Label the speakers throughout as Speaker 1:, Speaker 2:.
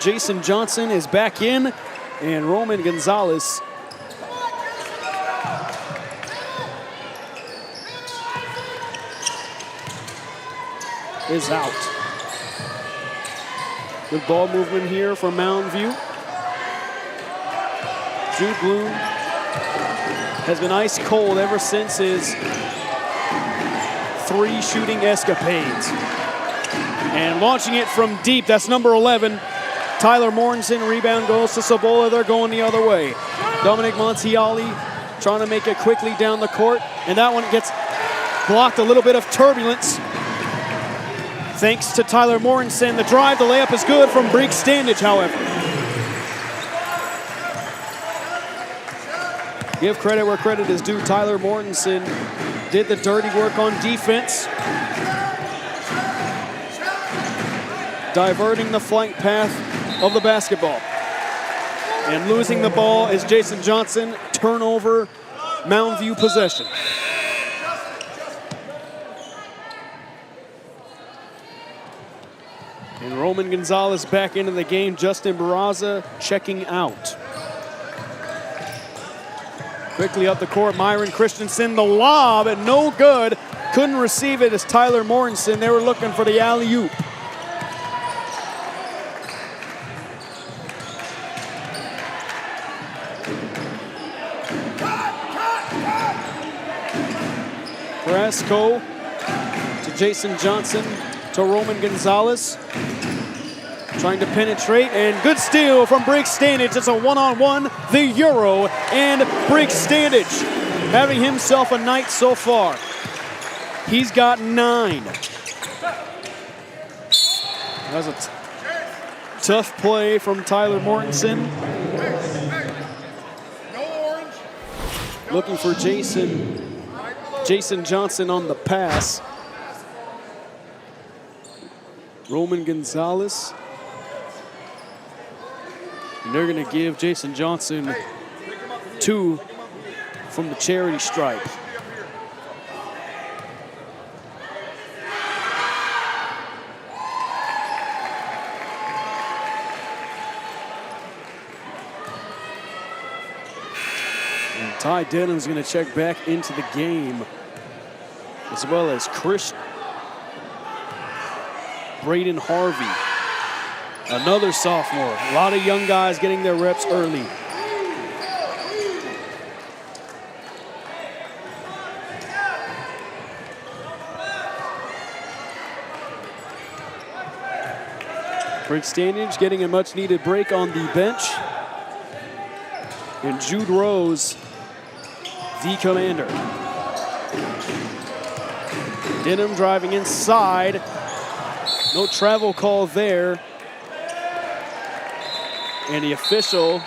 Speaker 1: Jason Johnson is back in, and Roman Gonzalez is out. Good ball movement here from Mountain View. Jude Bloom has been ice cold ever since his 3 shooting escapades. And launching it from deep, that's number 11. Tyler Mortensen, rebound goes to Cibola. They're going the other way. Dominic Montiali trying to make it quickly down the court. And that one gets blocked, a little bit of turbulence. Thanks to Tyler Mortensen. The drive, the layup is good from Briggs Standage, however. Give credit where credit is due. Tyler Mortensen did the dirty work on defense, diverting the flank path of the basketball. And losing the ball is Jason Johnson. Turnover, Mountain View possession. And Roman Gonzalez back into the game. Justin Barraza checking out. Quickly up the court, Myron Christensen, the lob, and no good. Couldn't receive it as Tyler Mortensen. They were looking for the alley-oop. Carrasco to Jason Johnson to Roman Gonzalez. Trying to penetrate, and good steal from Briggs Standage. It's a one-on-one, the Euro, and Briggs Standage having himself a night so far. He's got 9. That was a tough play from Tyler Mortensen. Looking for Jason Johnson on the pass. Roman Gonzalez. And they're going to give Jason Johnson 2 from the charity stripe. And Ty Denham's going to check back into the game, as well as Braden Harvey. Another sophomore. A lot of young guys getting their reps early. Briggs Standage getting a much-needed break on the bench. And Jude Rose, the commander. Denham driving inside. No travel call there. And the official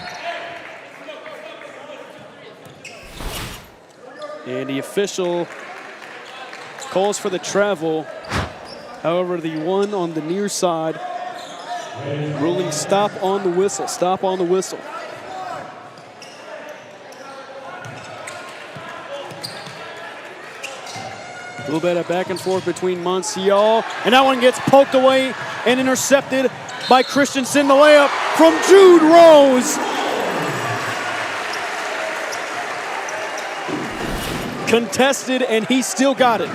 Speaker 1: calls for the travel. However, the one on the near side ruling stop on the whistle. Stop on the whistle. A little bit of back and forth between Monsial, and that one gets poked away and intercepted by Christensen. The layup from Jude Rose. Contested, and he still got it.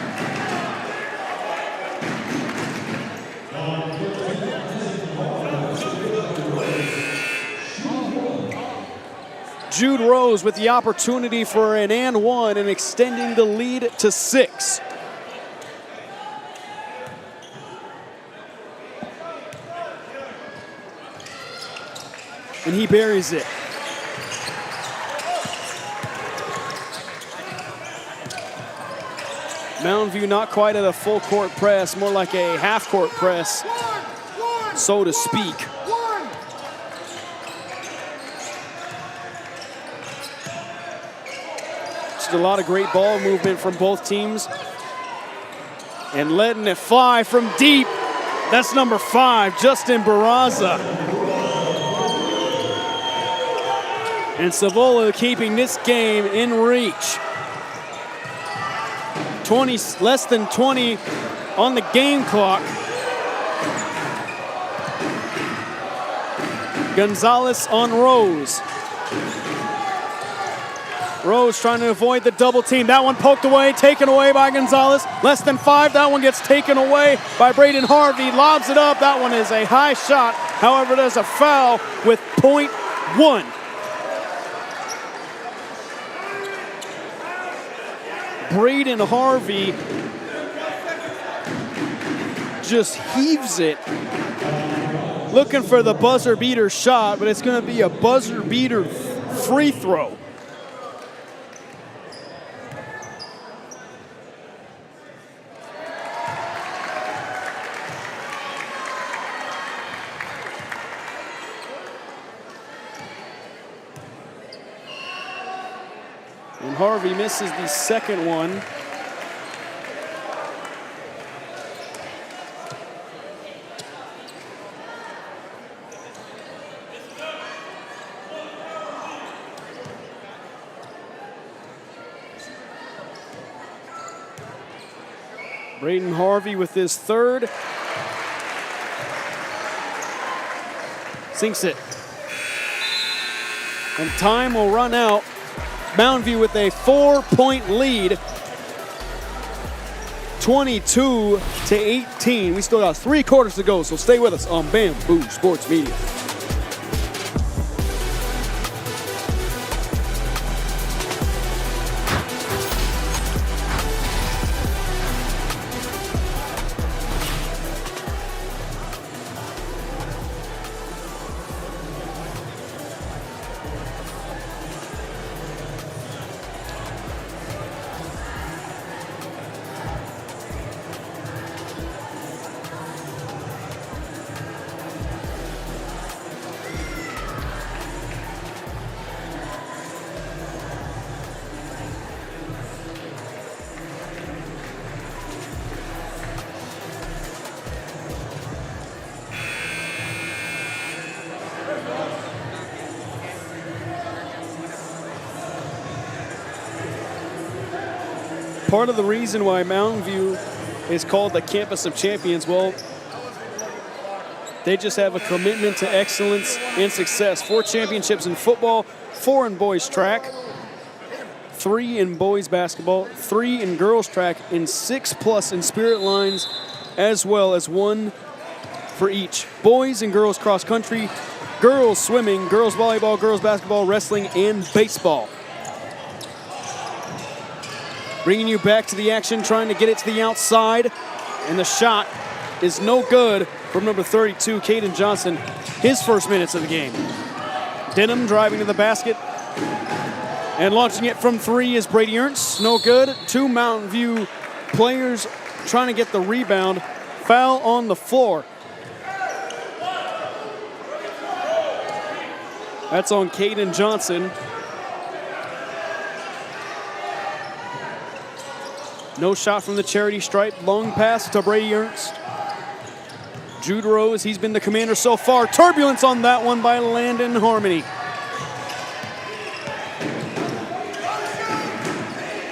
Speaker 1: Jude Rose with the opportunity for an and one and extending the lead to 6. And he buries it. Mountain View not quite at a full court press, more like a half court press, so to speak. Just a lot of great ball movement from both teams. And letting it fly from deep. That's number 5, Justin Barraza. And Cibola keeping this game in reach. Less than 20 on the game clock. Gonzalez on Rose. Rose trying to avoid the double team. That one poked away, taken away by Gonzalez. Less than 5. That one gets taken away by Braden Harvey. Lobs it up. That one is a high shot. However, there's a foul with .1. Braden Harvey just heaves it. Looking for the buzzer beater shot, but it's going to be a buzzer beater free throw. And Harvey misses the second one. Braden Harvey with his third. Sinks it. And time will run out. Mountain View with a 4-point lead. 22-18. We still got 3 quarters to go, so stay with us on Bamboo Sports Media. Part of the reason why Mountain View is called the Campus of Champions, well, they just have a commitment to excellence and success. 4 championships in football, 4 in boys track, 3 in boys basketball, 3 in girls track, and 6+ in spirit lines, as well as 1 for each. Boys and girls cross country, girls swimming, girls volleyball, girls basketball, wrestling, and baseball. Bringing you back to the action, trying to get it to the outside. And the shot is no good from number 32, Caden Johnson, his first minutes of the game. Denham driving to the basket. And launching it from 3 is Brady Ernst. No good. 2 Mountain View players trying to get the rebound. Foul on the floor. That's on Caden Johnson. No shot from the charity stripe. Long pass to Brady Ernst. Jude Rose, he's been the commander so far. Turbulence on that one by Landon Harmony.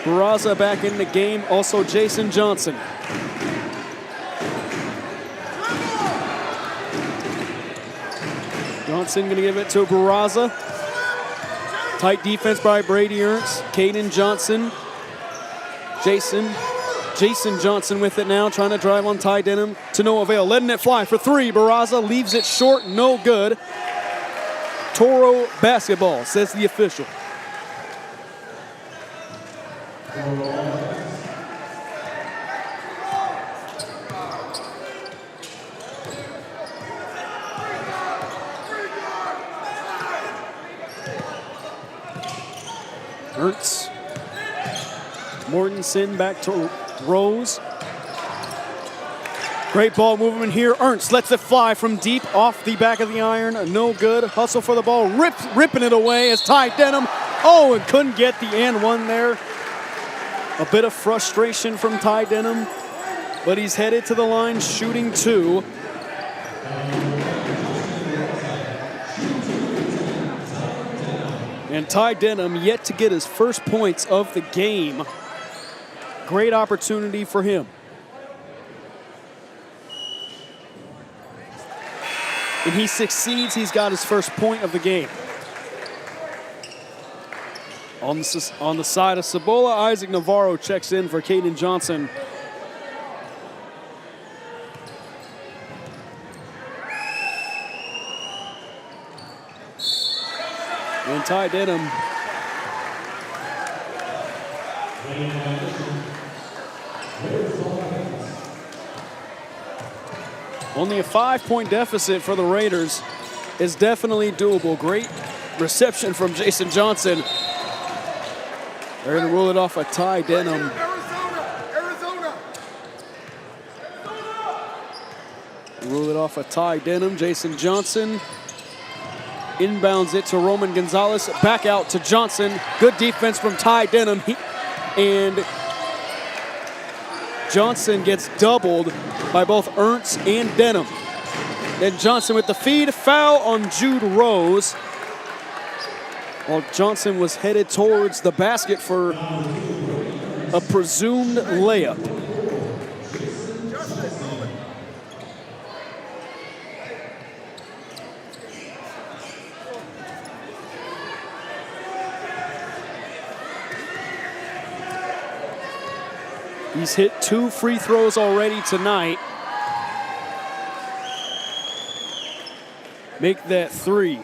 Speaker 1: Barraza back in the game. Also Jason Johnson. Johnson gonna give it to Barraza. Tight defense by Brady Ernst. Caden Johnson. Jason Johnson with it now, trying to drive on Ty Denham to no avail. Letting it fly for 3. Barraza leaves it short, no good. Toro basketball, says the official. Ernst. Mortensen back to Rose. Great ball movement here. Ernst lets it fly from deep off the back of the iron. No good. Hustle for the ball. Ripping it away as Ty Denham. Oh, and couldn't get the and one there. A bit of frustration from Ty Denham, but he's headed to the line shooting 2. And Ty Denham yet to get his first points of the game. Great opportunity for him. and he succeeds, he's got his first point of the game. On the side of Cibola, Isaac Navarro checks in for Caden Johnson. And Ty Denham only a 5-point deficit for the Raiders is definitely doable. Great reception from Jason Johnson. They're going to rule it off of Ty Denham.
Speaker 2: Arizona.
Speaker 1: Rule it off of Ty Denham. Jason Johnson inbounds it to Roman Gonzalez. Back out to Johnson. Good defense from Ty Denham. And Johnson gets doubled by both Ernst and Denham. Then Johnson with the feed. Foul on Jude Rose. While Johnson was headed towards the basket for a presumed layup. He's hit 2 free throws already tonight. Make that 3.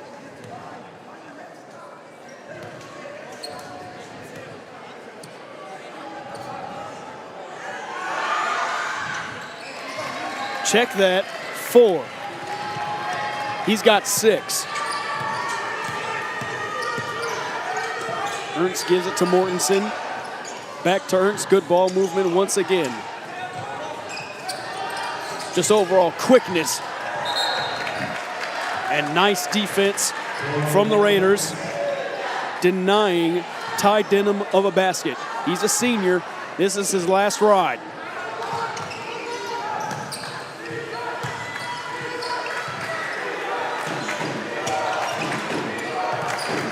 Speaker 1: Check that, 4. He's got 6. Ernst gives it to Mortensen. Back to Ernst, good ball movement once again. Just overall quickness and nice defense from the Raiders, denying Ty Denham of a basket. He's a senior. This is his last ride.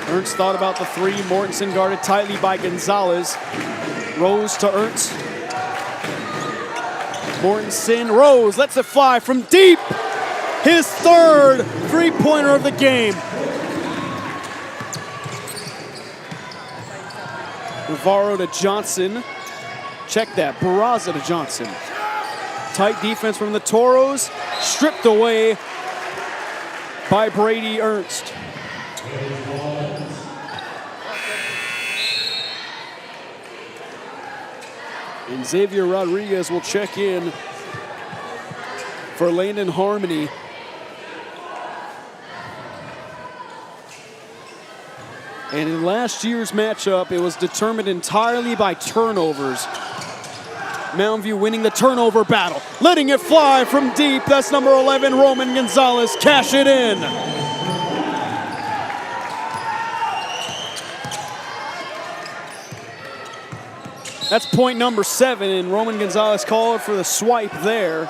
Speaker 1: Ernst thought about the 3. Mortensen guarded tightly by Gonzalez. Rose to Ernst. Mortensen, Rose lets it fly from deep. His 3rd three-pointer of the game. Navarro to Johnson. Check that, Barraza to Johnson. Tight defense from the Toros. Stripped away by Brady Ernst. And Xavier Rodriguez will check in for Landon Harmony. And in last year's matchup, it was determined entirely by turnovers. Mountain View winning the turnover battle. Letting it fly from deep. That's number 11, Roman Gonzalez. Cash it in. That's point number 7, and Roman Gonzalez called for the swipe there.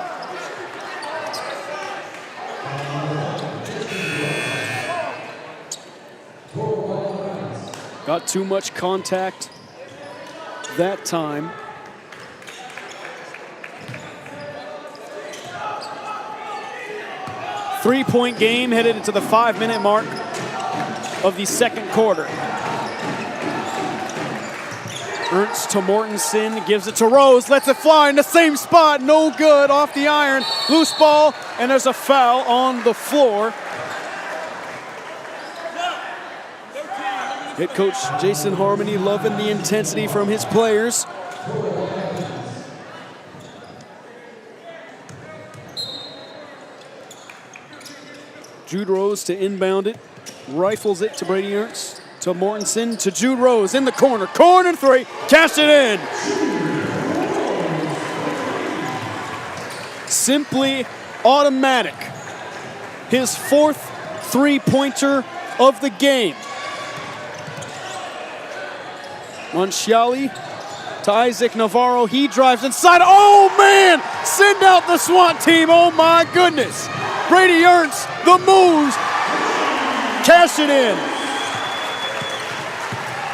Speaker 1: Got too much contact that time. Three-point game headed into the 5-minute mark of the second quarter. Ernst to Mortensen, gives it to Rose, lets it fly in the same spot, no good, off the iron, loose ball, and there's a foul on the floor. Head coach Jason Harmony loving the intensity from his players. Jude Rose to inbound it, rifles it to Brady Ernst. To Mortensen, to Jude Rose in the corner. Corner 3, cash it in. Simply automatic. His 4th three-pointer of the game. Monchiali to Isaac Navarro. He drives inside. Oh, man! Send out the SWAT team. Oh, my goodness. Brady Ernst, the moves. Cash it in.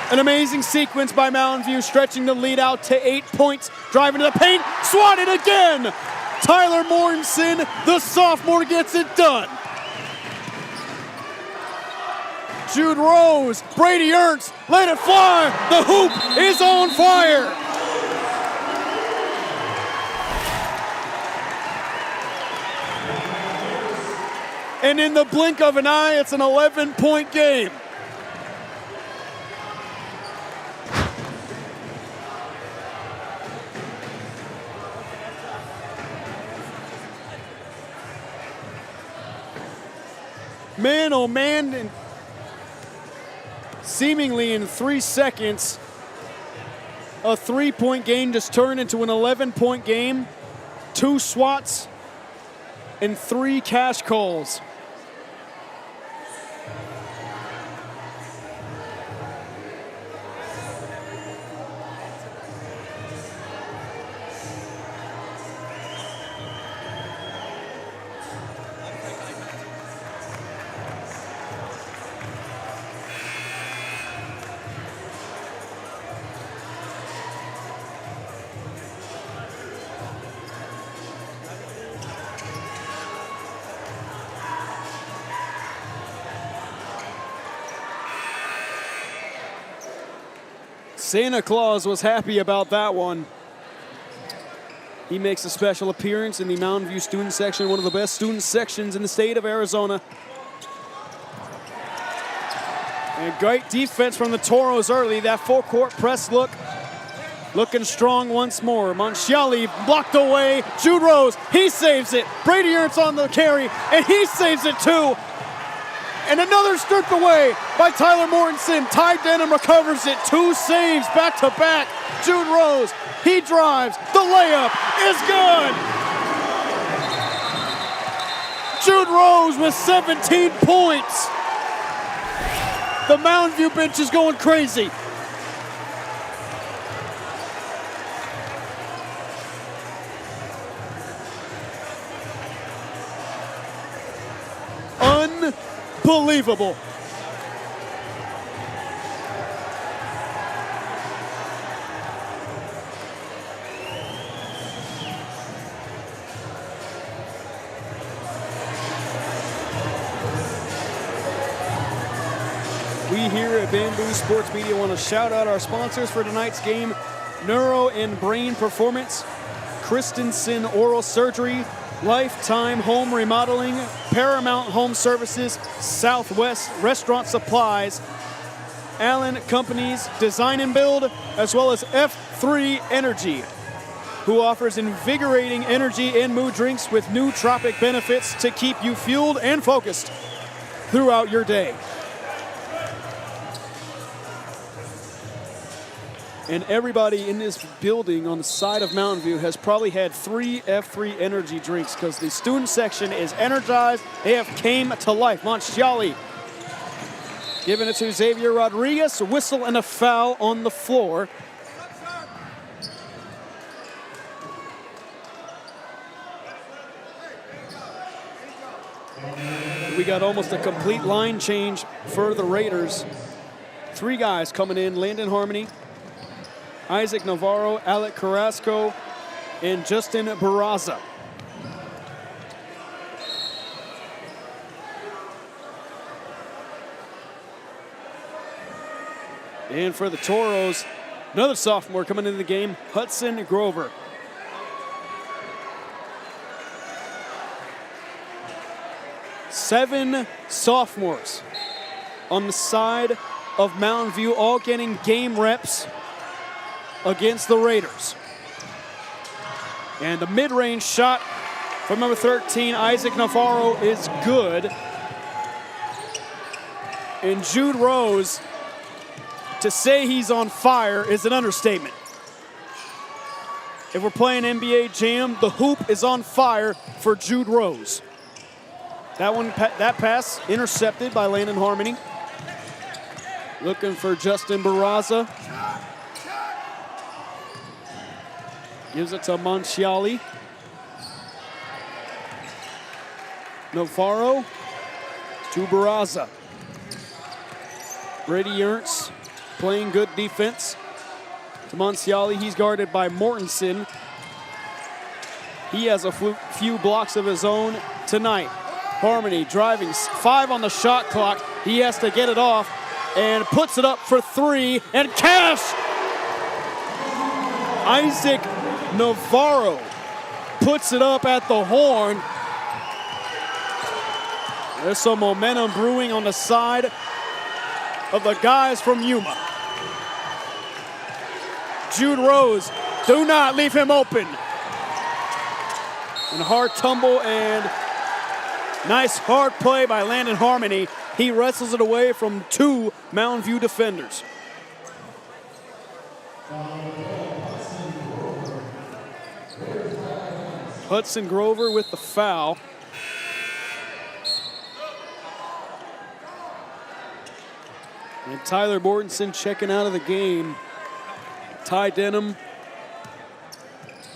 Speaker 1: An amazing sequence by Mountain View, stretching the lead out to 8 points. Driving to the paint, swatted again. Tyler Mortensen, the sophomore, gets it done. Jude Rose, Brady Ernst, let it fly. The hoop is on fire. And in the blink of an eye, it's an 11-point game. Man, oh man, and seemingly in 3 seconds, a 3-point game just turned into an 11-point game. 2 swats and 3 cash calls. Santa Claus was happy about that one. He makes a special appearance in the Mountain View student section, one of the best student sections in the state of Arizona. And great defense from the Toros early. That full-court press look, looking strong once more. Monchiali blocked away. Jude Rose, he saves it. Brady Ernst on the carry, and he saves it too. And another stripped away by Tyler Mortensen. Ty Denham recovers it. 2 saves back to back. Jude Rose, he drives. The layup is good. Jude Rose with 17 points. The Mountain View bench is going crazy. Unbelievable. We here at Bamboo Sports Media want to shout out our sponsors for tonight's game: Neuro and Brain Performance, Christensen Oral Surgery, Lifetime Home Remodeling, Paramount Home Services, Southwest Restaurant Supplies, Allen Companies Design and Build, as well as F3 Energy, who offers invigorating energy and mood drinks with nootropic benefits to keep you fueled and focused throughout your day. And everybody in this building on the side of Mountain View has probably had 3 F3 energy drinks because the student section is energized. They have came to life. Monchiali giving it to Xavier Rodriguez. A whistle and a foul on the floor. We got almost a complete line change for the Raiders. 3 guys coming in: Landon Harmony, Isaac Navarro, Alec Carrasco, and Justin Barraza. And for the Toros, another sophomore coming into the game, Hudson Grover. Seven sophomores on the side of Mountain View, all getting game reps against the Raiders. And the mid-range shot from number 13, Isaac Navarro, is good. And Jude Rose, to say he's on fire is an understatement. If we're playing NBA Jam, the hoop is on fire for Jude Rose. That pass intercepted by Landon Harmony. Looking for Justin Barraza. Gives it to Monchiali. Navarro to Barraza. Brady Ernst playing good defense. To Monchiali, he's guarded by Mortensen. He has a few blocks of his own tonight. Harmony driving, 5 on the shot clock. He has to get it off and puts it up for three. And cash! Isaac Navarro puts it up at the horn. There's some momentum brewing on the side of the guys from Yuma. Jude Rose, do not leave him open. And hard tumble and nice hard play by Landon Harmony. He wrestles it away from two Mountain View defenders. Hudson Grover with the foul. And Tyler Mortensen checking out of the game. Ty Denham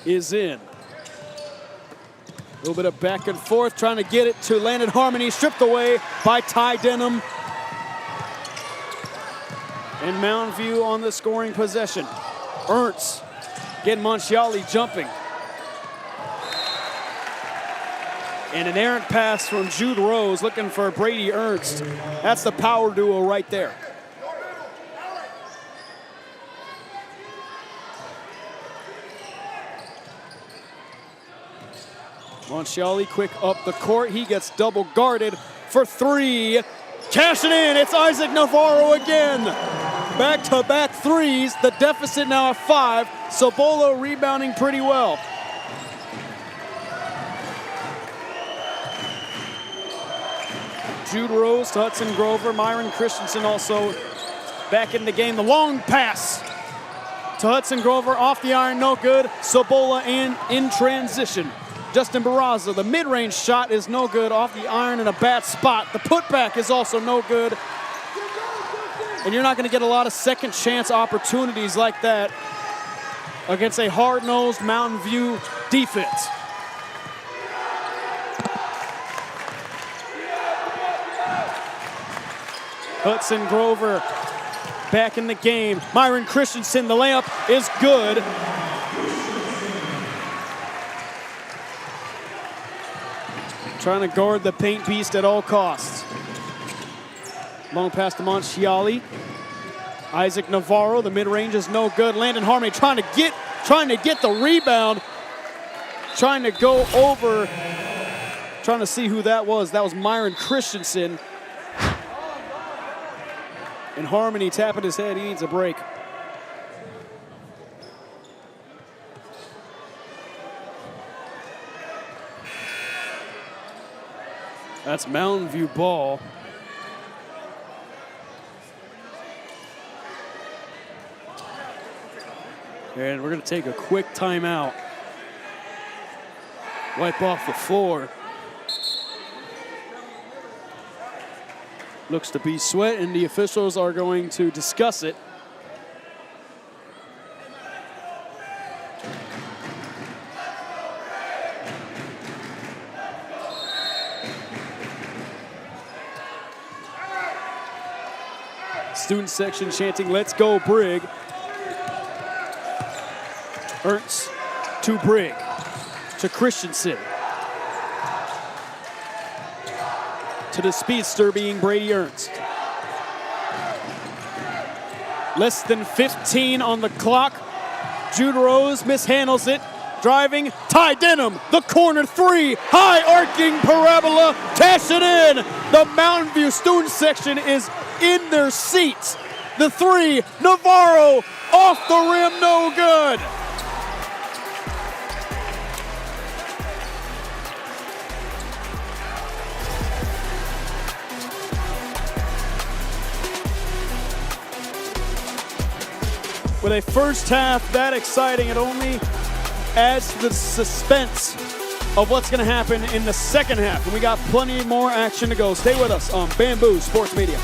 Speaker 1: is in. A little bit of back and forth, trying to get it to Landon Harmony, stripped away by Ty Denham. And Mountain View on the scoring possession. Ernst getting Monchiali jumping. And an errant pass from Jude Rose looking for Brady Ernst. That's the power duo right there. Monchiali quick up the court. He gets double guarded for three. Cashing in, it's Isaac Navarro again. Back-to-back threes. The deficit now at 5. Cibola rebounding pretty well. Jude Rose to Hudson Grover. Myron Christensen also back in the game. The long pass to Hudson Grover off the iron, no good. Cibola in transition. Justin Barraza, the mid-range shot is no good off the iron in a bad spot. The putback is also no good. And you're not going to get a lot of second chance opportunities like that against a hard-nosed Mountain View defense. Hudson Grover back in the game. Myron Christensen, the layup is good. Trying to guard the paint beast at all costs. Long pass to Monchiali. Isaac Navarro, the mid-range is no good. Landon Harmony trying to get the rebound. Trying to go over. Trying to see who that was. That was Myron Christensen. And Harmony tapping his head. He needs a break. That's Mountain View ball. And we're going to take a quick timeout. Wipe off the floor. Looks to be sweat, and the officials are going to discuss it. Student section chanting, "Let's go, Brig." Ernst to Brig, to Christensen, to the speedster being Brady Ernst. Less than 15 on the clock. Jude Rose mishandles it. Driving, Ty Denham, the corner three, high arcing parabola, cash it in. The Mountain View student section is in their seats. The three, Navarro, off the rim, no good. With a first half that exciting, it only adds to the suspense of what's going to happen in the second half. And we got plenty more action to go. Stay with us on Bamboo Sports Media.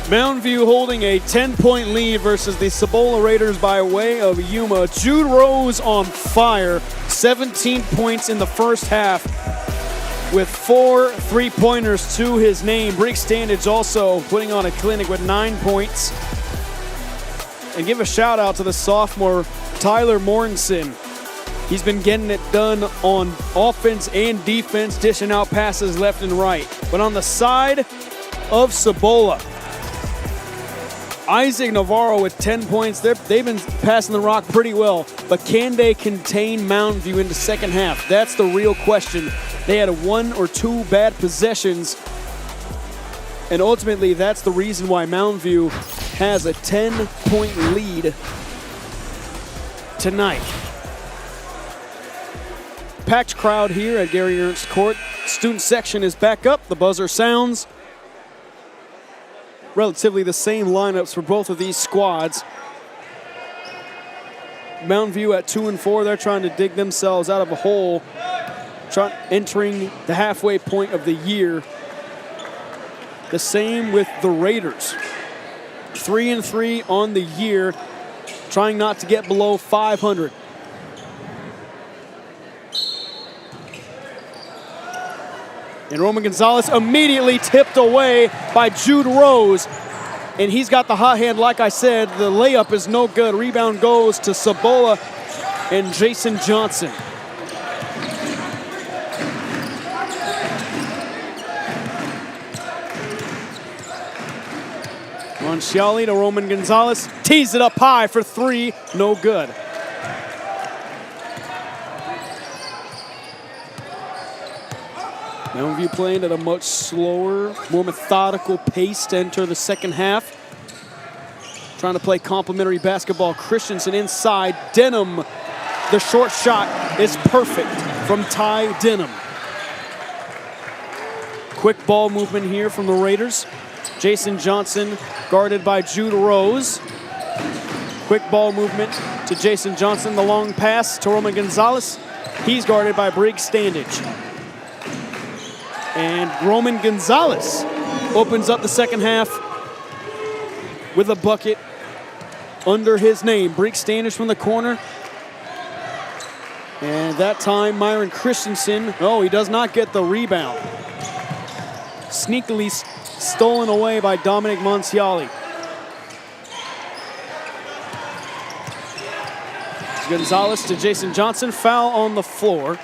Speaker 1: Mountain View holding a 10-point lead versus the Cibola Raiders by way of Yuma. Jude Rose on fire, 17 points in the first half with 4 3-pointers to his name. Break Standage also putting on a clinic with 9 points. And give a shout out to the sophomore Tyler Mortensen. He's been getting it done on offense and defense, dishing out passes left and right. But on the side of Cibola, Isaac Navarro with 10 points. They've been passing the rock pretty well, but can they contain Mountain View in the second half? That's the real question. They had 1 or 2 bad possessions, and ultimately that's the reason why Mountain View has a 10-point lead tonight. Packed crowd here at Gary Ernst Court. Student section is back up. The buzzer sounds. Relatively the same lineups for both of these squads. Mountain View at 2-4. They're trying to dig themselves out of a hole, entering the halfway point of the year. The same with the Raiders. 3-3 on the year, trying not to get below 500. And Roman Gonzalez immediately tipped away by Jude Rose. And he's got the hot hand, like I said. The layup is no good. Rebound goes to Cibola and Jason Johnson. Monciali to Roman Gonzalez. Tees it up high for 3. No good. Mountain View playing at a much slower, more methodical pace to enter the second half. Trying to play complementary basketball. Christensen inside. Denham, the short shot is perfect from Ty Denham. Quick ball movement here from the Raiders. Jason Johnson guarded by Jude Rose. Quick ball movement to Jason Johnson. The long pass to Roman Gonzalez. He's guarded by Break Standage. And Roman Gonzalez opens up the second half with a bucket under his name. Break Standage from the corner. And that time, Myron Christensen, he does not get the rebound. Sneakily stolen away by Dominic Monciali. Gonzalez to Jason Johnson. Foul on the floor.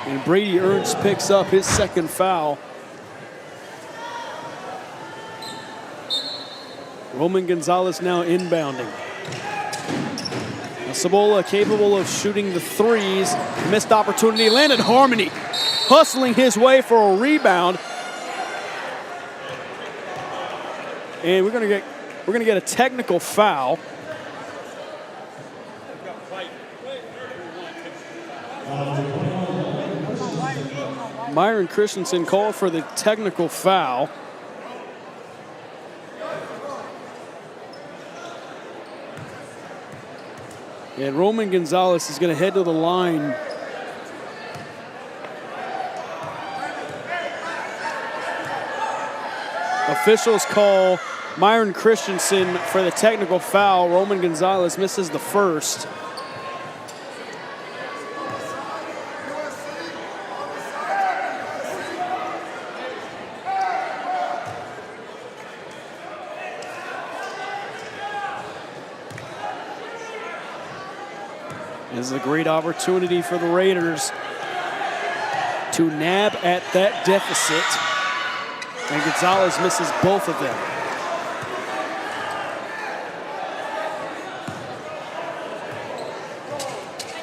Speaker 1: And Brady Ernst picks up his second foul. Roman Gonzalez now inbounding. Now Cibola capable of shooting the threes. Missed opportunity, landed Harmony, hustling his way for a rebound. And we're gonna get a technical foul. Myron Christensen called for the technical foul. And Roman Gonzalez is going to head to the line. Officials call Myron Christensen for the technical foul. Roman Gonzalez misses the first. This is a great opportunity for the Raiders to nab at that deficit. And Gonzalez misses both of them.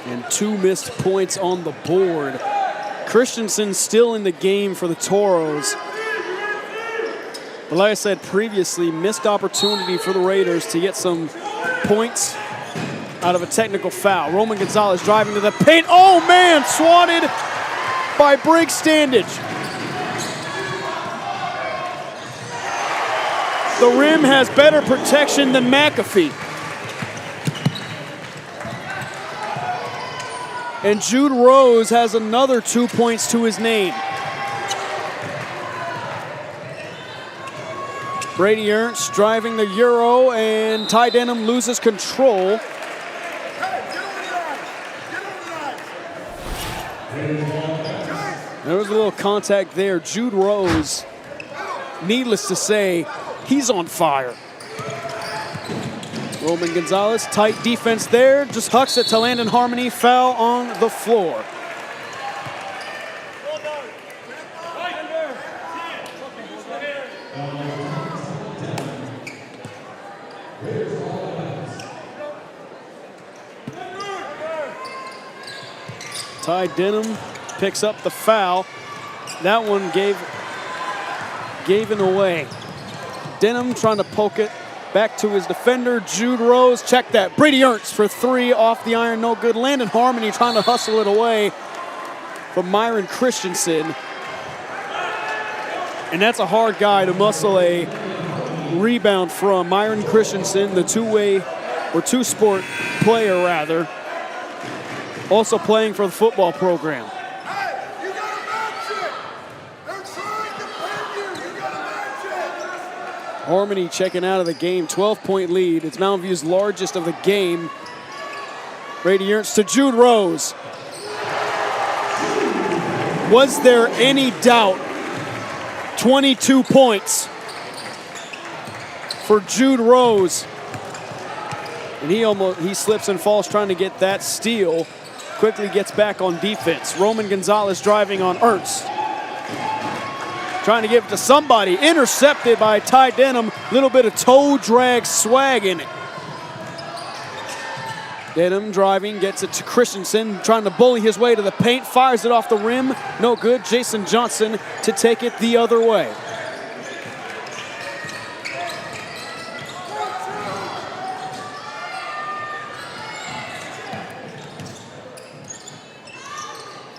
Speaker 1: And 2 missed points on the board. Christensen still in the game for the Toros. But like I said previously, missed opportunity for the Raiders to get some points out of a technical foul. Roman Gonzalez driving to the paint. Oh man, swatted by Break Standage. The rim has better protection than McAfee. And Jude Rose has another 2 points to his name. Brady Ernst driving the Euro, and Ty Denham loses control. There was a little contact there. Jude Rose, needless to say, he's on fire. Roman Gonzalez, tight defense there, just hucks it to Landon Harmony, foul on the floor. Ty Denham picks up the foul. That one gave it away. Denham trying to poke it back to his defender, Jude Rose. Check that. Brady Ernst for three off the iron, no good. Landon Harmony trying to hustle it away from Myron Christensen. And that's a hard guy to muscle a rebound from. Myron Christensen, the two-sport player rather, also playing for the football program.
Speaker 2: Hey, you gotta match it! They're trying to pin you! You gotta match it!
Speaker 1: Harmony checking out of the game, 12-point lead. It's Mountain View's largest of the game. Brady Ernst to Jude Rose. Was there any doubt? 22 points for Jude Rose. And he slips and falls trying to get that steal. Quickly gets back on defense. Roman Gonzalez driving on Ernst. Trying to give it to somebody. Intercepted by Ty Denham. Little bit of toe drag swag in it. Denham driving, gets it to Christensen. Trying to bully his way to the paint. Fires it off the rim. No good. Jason Johnson to take it the other way.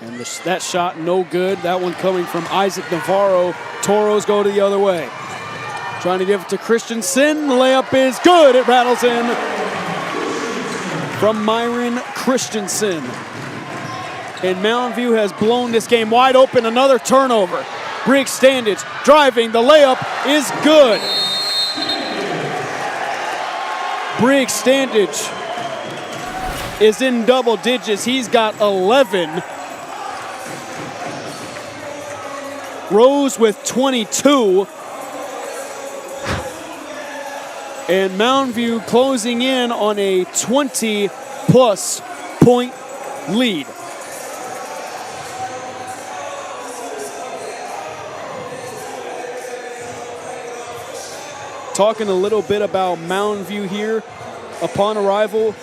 Speaker 1: And that shot no good. That one coming from Isaac Navarro. Toros go to the other way. Trying to give it to Christensen. The layup is good. It rattles in from Myron Christensen. And Mountain View has blown this game wide open. Another turnover. Briggs Standage driving. The layup is good. Briggs Standage is in double digits. He's got 11. Rose with 22. And Mountain View closing in on a 20-plus point lead. Talking a little bit about Mountain View here. Upon arrival,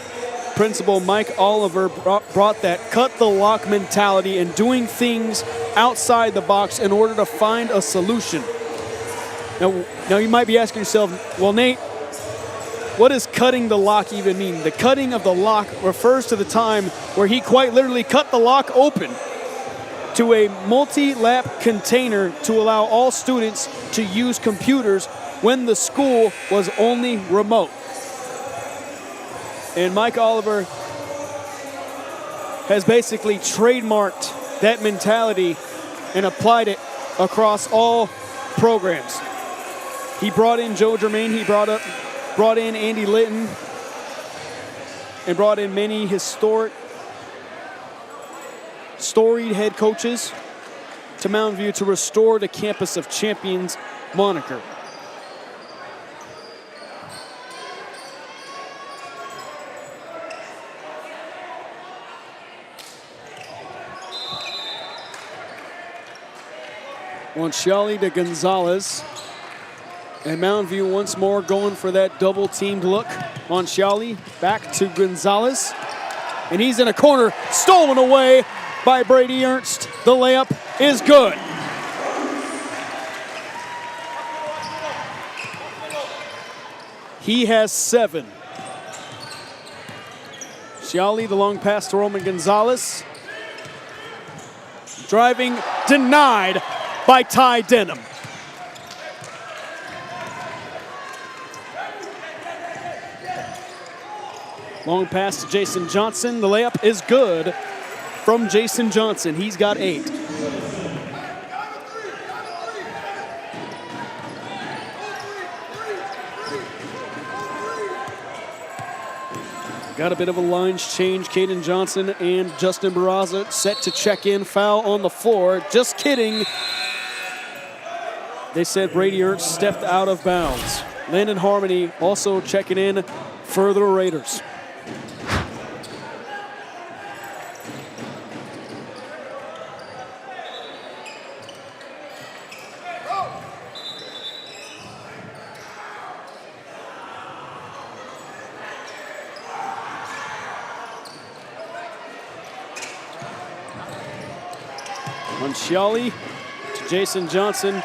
Speaker 1: Principal Mike Oliver brought that cut the lock mentality and doing things outside the box in order to find a solution. Now you might be asking yourself, well, Nate, what does cutting the lock even mean? The cutting of the lock refers to the time where he quite literally cut the lock open to a multi-lap container to allow all students to use computers when the school was only remote. And Mike Oliver has basically trademarked that mentality and applied it across all programs. He brought in Joe Germain, he brought in Andy Litton, and brought in many storied head coaches to Mountain View to restore the Campus of Champions moniker. Monciali to Gonzalez. And Mountain View once more going for that double-teamed look. Monciali back to Gonzalez. And he's in a corner, stolen away by Brady Ernst. The layup is good. He has 7. Ciali, the long pass to Roman Gonzalez. Driving, denied by Ty Denham. Long pass to Jason Johnson. The layup is good. from Jason Johnson. He's got 8. Got a bit of a lines change. Caden Johnson and Justin Barraza set to check in. Foul on the floor. Just kidding. They said Brady Ernst stepped out of bounds. Landon Harmony also checking in for the Raiders. Manciali to Jason Johnson.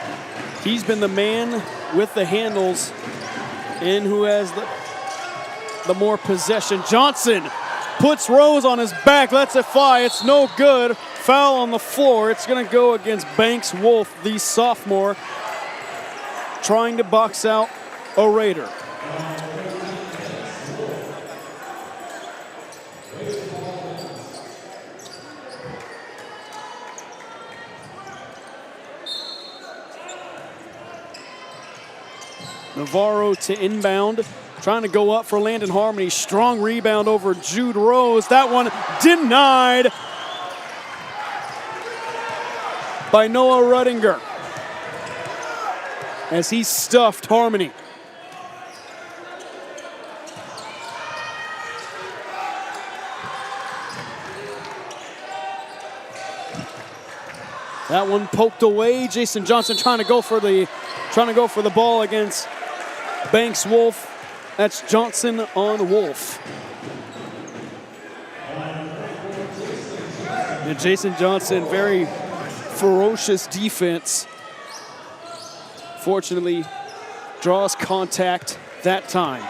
Speaker 1: He's been the man with the handles and who has the more possession. Johnson puts Rose on his back, lets it fly. It's no good. Foul on the floor. It's going to go against Banks Wolf, the sophomore, trying to box out a Raider. Navarro to inbound, trying to go up for Landon Harmony. Strong rebound over Jude Rose. That one denied by Noah Ruttinger as he stuffed Harmony. That one poked away. Jason Johnson trying to go for the ball against Banks Wolf. That's Johnson on Wolf. And Jason Johnson, very ferocious defense. Fortunately, draws contact that time.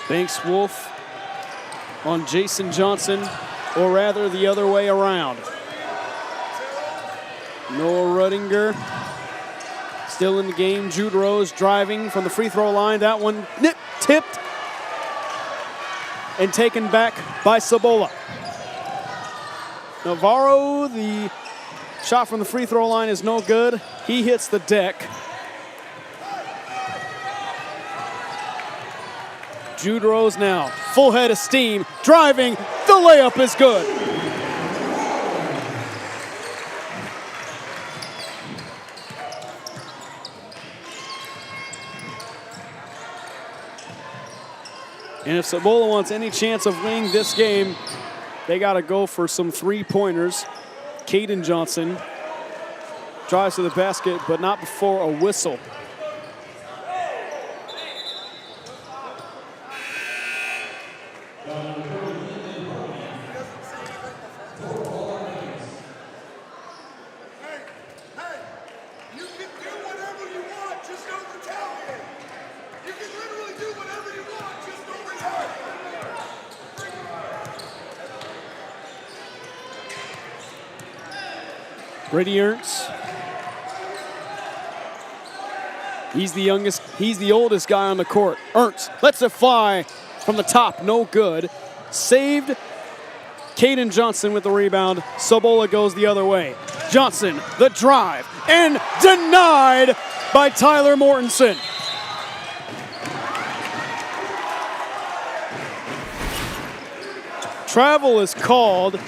Speaker 1: Banks Wolf on Jason Johnson, or rather the other way around. Noah Ruttinger still in the game. Jude Rose driving from the free throw line. That one tipped and taken back by Cibola. Navarro, the shot from the free throw line is no good. He hits the deck. Jude Rose now, full head of steam, driving. The layup is good. And if Cibola wants any chance of winning this game, they got to go for some three-pointers. Caden Johnson drives to the basket, but not before a whistle. Brady Ernst. He's the oldest guy on the court. Ernst lets it fly from the top, no good. Saved. Caden Johnson with the rebound. Cibola goes the other way. Johnson, the drive, and denied by Tyler Mortensen. Travel is called,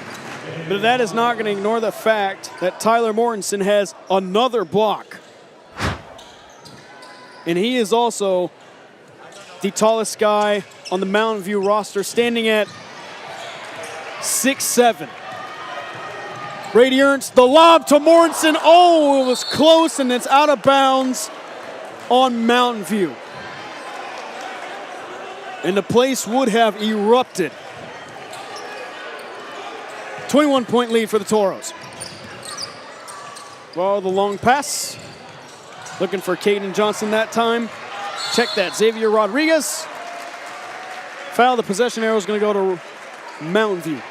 Speaker 1: but that is not going to ignore the fact that Tyler Mortensen has another block. And he is also the tallest guy on the Mountain View roster, standing at 6'7". Brady Ernst, the lob to Mortensen. Oh, it was close, and it's out of bounds on Mountain View. And the place would have erupted. 21-point lead for the Toros. Well, the long pass. Looking for Caden Johnson that time. Check that, Xavier Rodriguez. Foul, the possession arrow is going to go to Mountain View.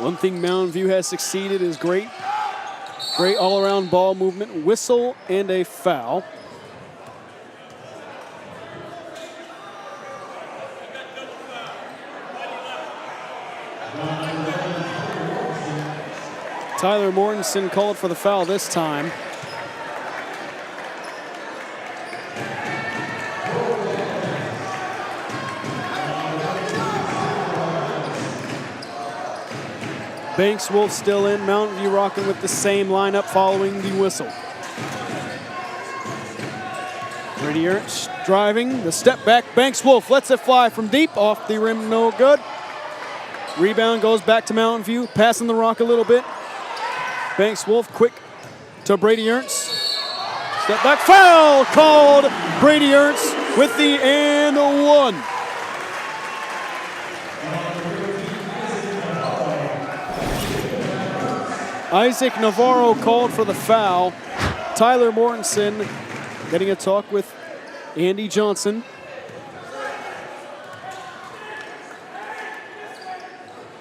Speaker 1: One thing Mountain View has succeeded is great all-around ball movement, whistle, and a foul. Tyler Mortensen called for the foul this time. Banks Wolf still in. Mountain View rocking with the same lineup following the whistle. Brady Ernst driving. The step back. Banks Wolf lets it fly from deep. Off the rim, no good. Rebound goes back to Mountain View. Passing the rock a little bit. Banks Wolf quick to Brady Ernst. Step back foul called. Brady Ernst with the and one. Isaac Navarro called for the foul. Tyler Mortensen getting a talk with Andy Johnson.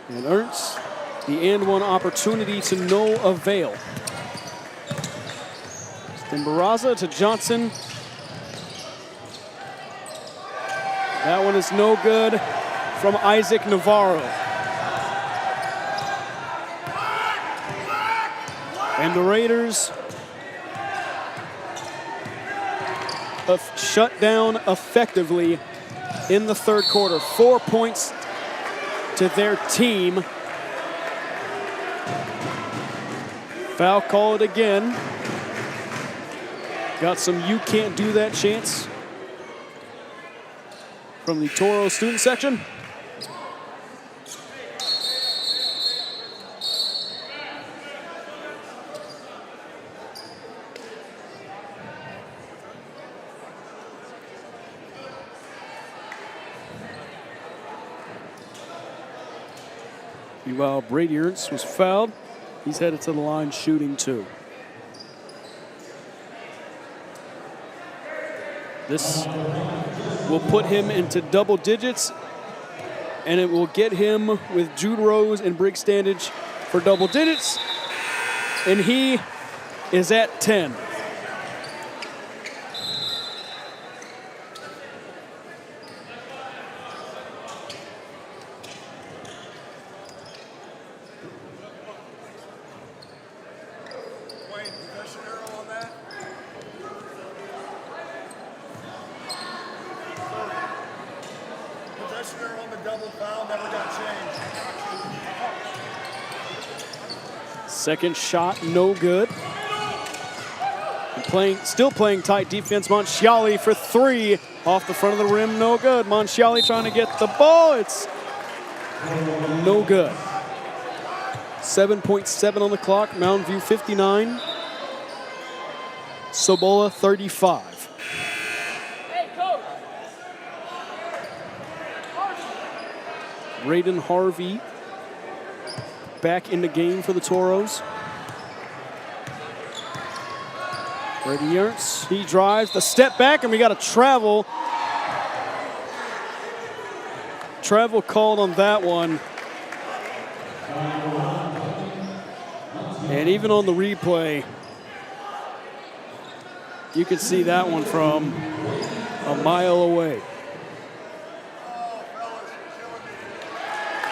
Speaker 1: And Ernst, the and one opportunity to no avail. Barraza to Johnson. That one is no good from Isaac Navarro. And the Raiders have shut down effectively in the third quarter. 4 points to their team. Foul called again. Got some you can't do that chants from the Toro student section. While Brady Ernst was fouled, he's headed to the line shooting two. This will put him into double digits, and it will get him with Jude Rose and Briggs Standage for double digits, and he is at 10. Second shot, no good. Still playing tight defense. Monchiali for three. Off the front of the rim, no good. Monchiali trying to get the ball. It's no good. 7.7 on the clock. Mountain View 59. Cibola 35. Braden Harvey back in the game for the Toros. Brady Ernst, he drives the step back, and we got a travel. Travel called on that one. And even on the replay, you could see that one from a mile away.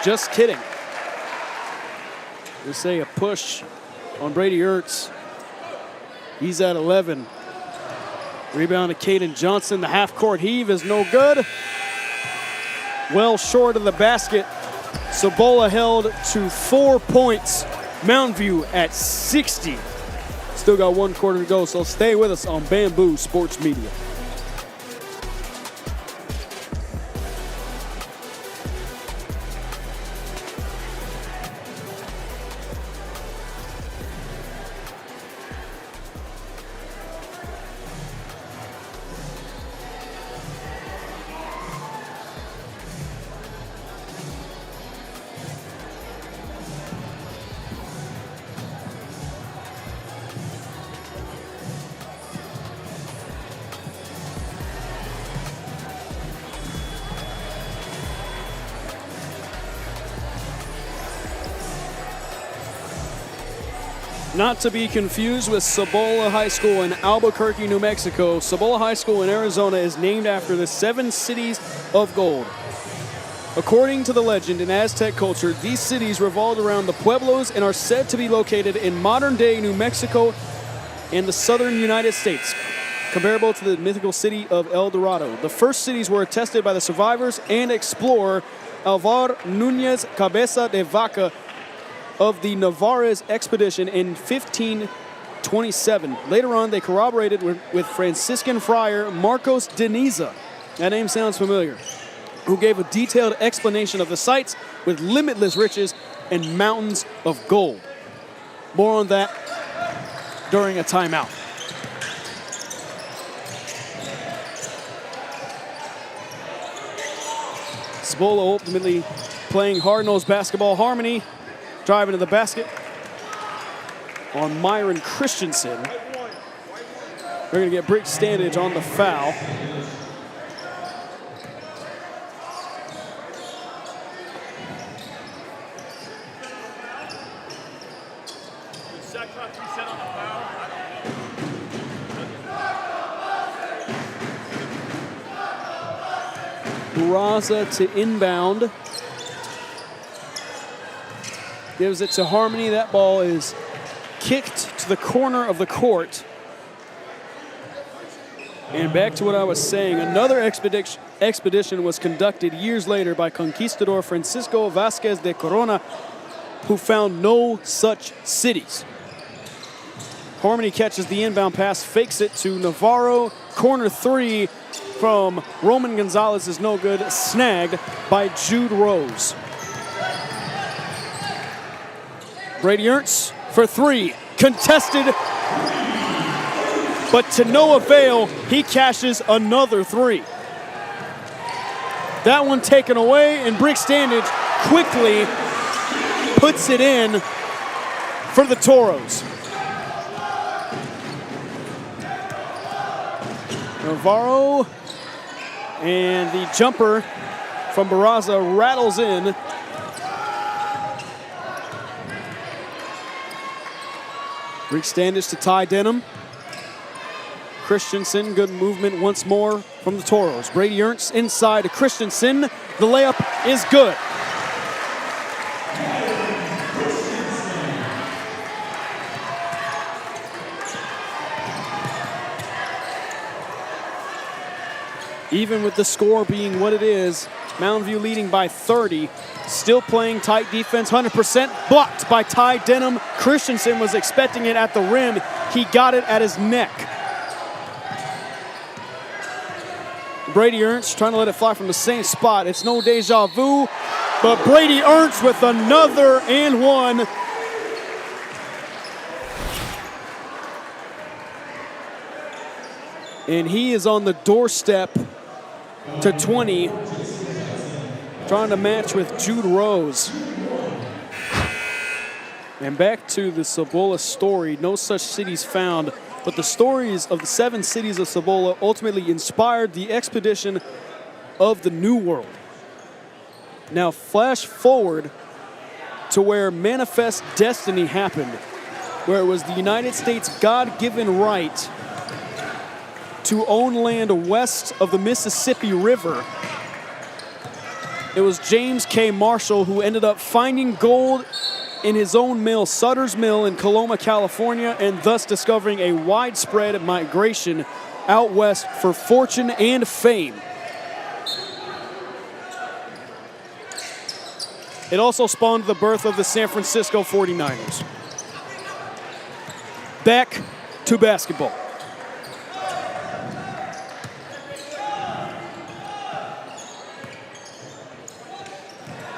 Speaker 1: Just kidding. They say a push on Brady Ernst. He's at 11. Rebound to Caden Johnson. The half-court heave is no good. Well short of the basket. Cibola held to 4 points. Mountain View at 60. Still got 1 quarter to go, so stay with us on Bamboo Sports Media. Not to be confused with Cibola High School in Albuquerque, New Mexico. Cibola High School in Arizona is named after the 7 cities of gold. According to the legend in Aztec culture, these cities revolved around the pueblos and are said to be located in modern-day New Mexico and the southern United States, comparable to the mythical city of El Dorado. The first cities were attested by the survivors and explorer Alvar Núñez Cabeza de Vaca of the Navarrese expedition in 1527. Later on, they corroborated with Franciscan friar Marcos de Niza. That name sounds familiar. Who gave a detailed explanation of the sites with limitless riches and mountains of gold. More on that during a timeout. Cibola ultimately playing hard-nosed basketball. Harmony driving to the basket on Myron Christensen. They're going to get Brick Standage on the foul. Raza to inbound. Gives it to Harmony. That ball is kicked to the corner of the court. And back to what I was saying, another expedition was conducted years later by Conquistador Francisco Vasquez de Corona, who found no such cities. Harmony catches the inbound pass, fakes it to Navarro. Corner 3 from Roman Gonzalez is no good. Snagged by Jude Rose. Brady Ernst for 3. Contested, but to no avail. He cashes another 3. That one taken away, and Brick Standage quickly puts it in for the Toros. Navarro, and the jumper from Barraza rattles in. Brick Standage to Ty Denham. Christensen, good movement once more from the Toros. Brady Ernst inside to Christensen. The layup is good. Even with the score being what it is, Mountain View leading by 30, still playing tight defense, 100%, blocked by Ty Denham. Christensen was expecting it at the rim. He got it at his neck. Brady Ernst trying to let it fly from the same spot. It's no deja vu, but Brady Ernst with another and one. And he is on the doorstep to 20, trying to match with Jude Rose. And back to the Cibola story, no such cities found, but the stories of the 7 cities of Cibola ultimately inspired the expedition of the New World. Now flash forward to where Manifest Destiny happened, where it was the United States' God-given right to own land west of the Mississippi River. It was James K. Marshall who ended up finding gold in his own mill, Sutter's Mill in Coloma, California, and thus discovering a widespread migration out west for fortune and fame. It also spawned the birth of the San Francisco 49ers. Back to basketball.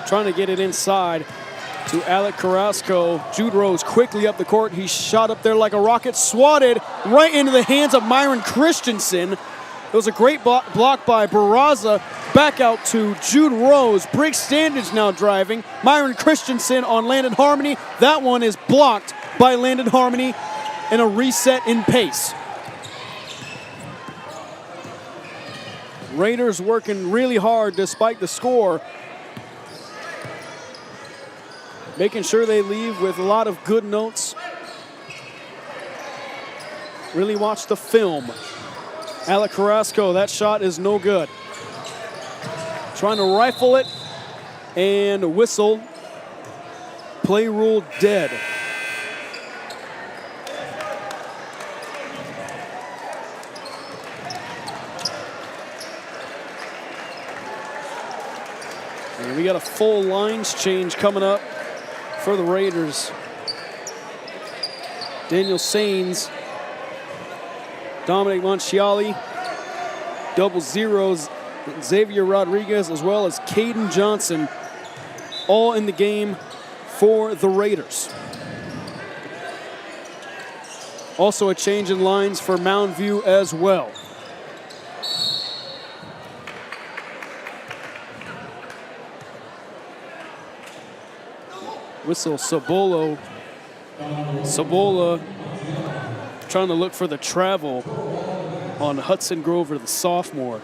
Speaker 1: Trying to get it inside to Alec Carrasco. Jude Rose quickly up the court. He shot up there like a rocket, swatted right into the hands of Myron Christensen. It was a great block by Barraza. Back out to Jude Rose. Brick Standage now driving. Myron Christensen on Landon Harmony. That one is blocked by Landon Harmony and a reset in pace. Raiders working really hard despite the score. Making sure they leave with a lot of good notes really watch the film. Alec Carrasco, that shot is no good. Trying to rifle it and whistle. Play rule dead. And we got a full lines change coming up for the Raiders. Daniel Sains, Dominic Monchiali, double zeros, Xavier Rodriguez, as well as Caden Johnson, all in the game for the Raiders. Also a change in lines for Mountain View as well. Whistle Cibola. Cibola trying to look for the travel on Hudson Grover, the sophomore.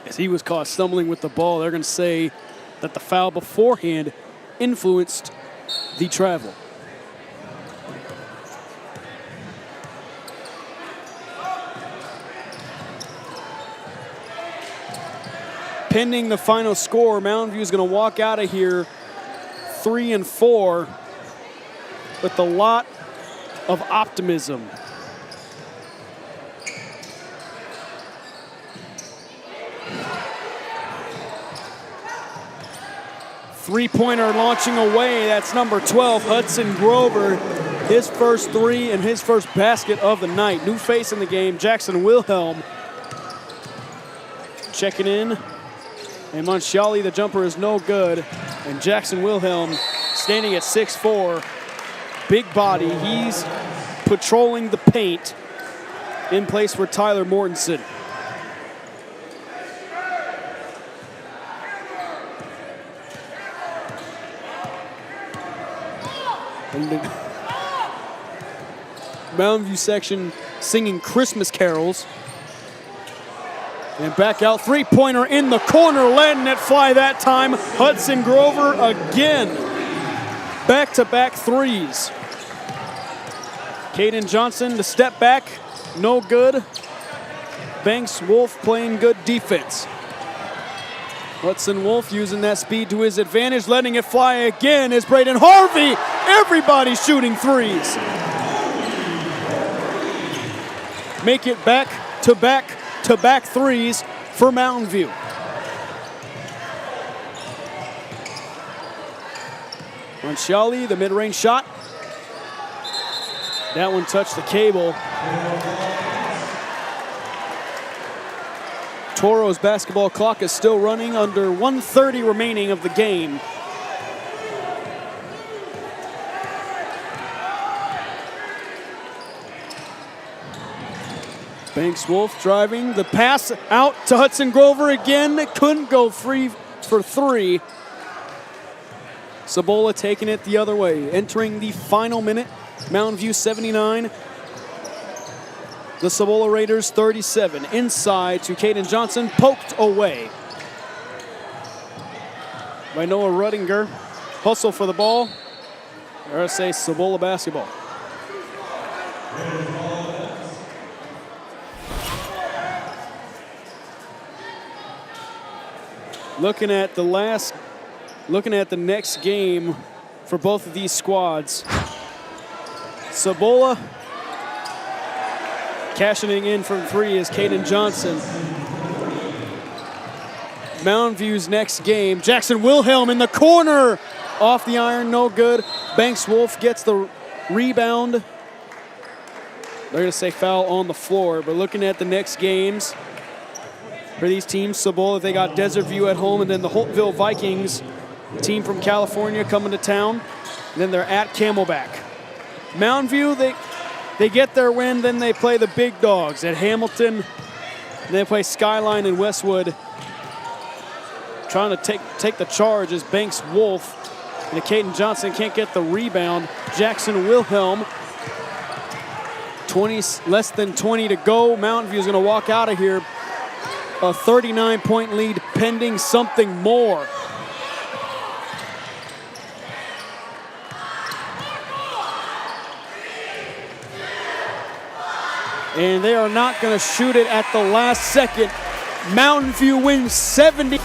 Speaker 1: As he was caught stumbling with the ball, they're going to say that the foul beforehand influenced the travel. Pending the final score, Mountain View is going to walk out of here 3-4 with a lot of optimism. Three-pointer launching away. That's number 12, Hudson Grover. His first three and his first basket of the night. New face in the game, Jackson Wilhelm. Checking in. And Monchiali, the jumper is no good. And Jackson Wilhelm standing at 6'4", big body. He's patrolling the paint in place for Tyler Mortensen. And the Mountain View section singing Christmas carols. And back out, three-pointer in the corner, letting it fly that time. Hudson Grover again. Back-to-back threes. Caden Johnson, the step back, no good. Banks Wolf playing good defense. Hudson Wolf using that speed to his advantage, letting it fly again is Braden Harvey. Everybody shooting threes. Make it back-to-back threes for Mountain View. Monchiali, the mid-range shot. That one touched the cable. Toro's basketball clock is still running, under 1:30 remaining of the game. Banks Wolf driving, the pass out to Hudson Grover again. Couldn't go free for three. Cibola taking it the other way. Entering the final minute, Mountain View 79. The Cibola Raiders 37. Inside to Caden Johnson, poked away by Noah Ruttinger. Hustle for the ball. RSA Cibola basketball. Looking at the next game for both of these squads. Cibola cashing in from three is Caden Johnson. Mountain View's next game, Jackson Wilhelm in the corner. Off the iron, no good. Banks Wolf gets the rebound. They're going to say foul on the floor, but looking at the next games for these teams, Cibola, they got Desert View at home, and then the Holtville Vikings, team from California, coming to town. And then they're at Camelback. Mountain View, they get their win, then they play the big dogs at Hamilton. They play Skyline and Westwood. Trying to take the charge is Banks Wolf. And Caden Johnson can't get the rebound. Jackson Wilhelm, less than 20 to go. Mountain View is going to walk out of here. A 39-point lead pending something more. and they are not going to shoot it at the last second. Mountain View wins 70.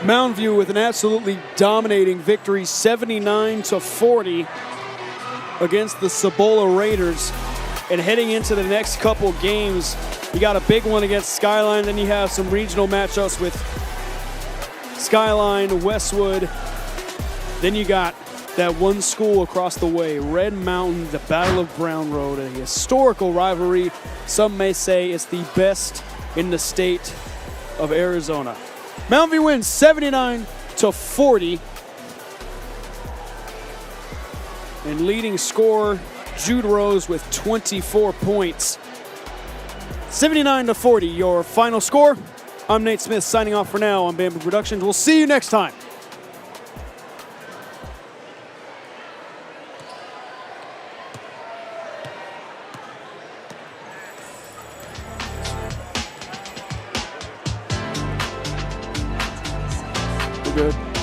Speaker 1: Mountain View with an absolutely dominating victory, 79-40 against the Cibola Raiders. And heading into the next couple games, you got a big one against Skyline, then you have some regional matchups with Skyline, Westwood. Then you got that one school across the way, Red Mountain, the Battle of Brown Road, a historical rivalry. Some may say it's the best in the state of Arizona. Mountain View wins 79-40. And leading scorer, Jude Rose with 24 points. 79-40, your final score. I'm Nate Smith signing off for now on Bamboo Productions. We'll see you next time. We're good.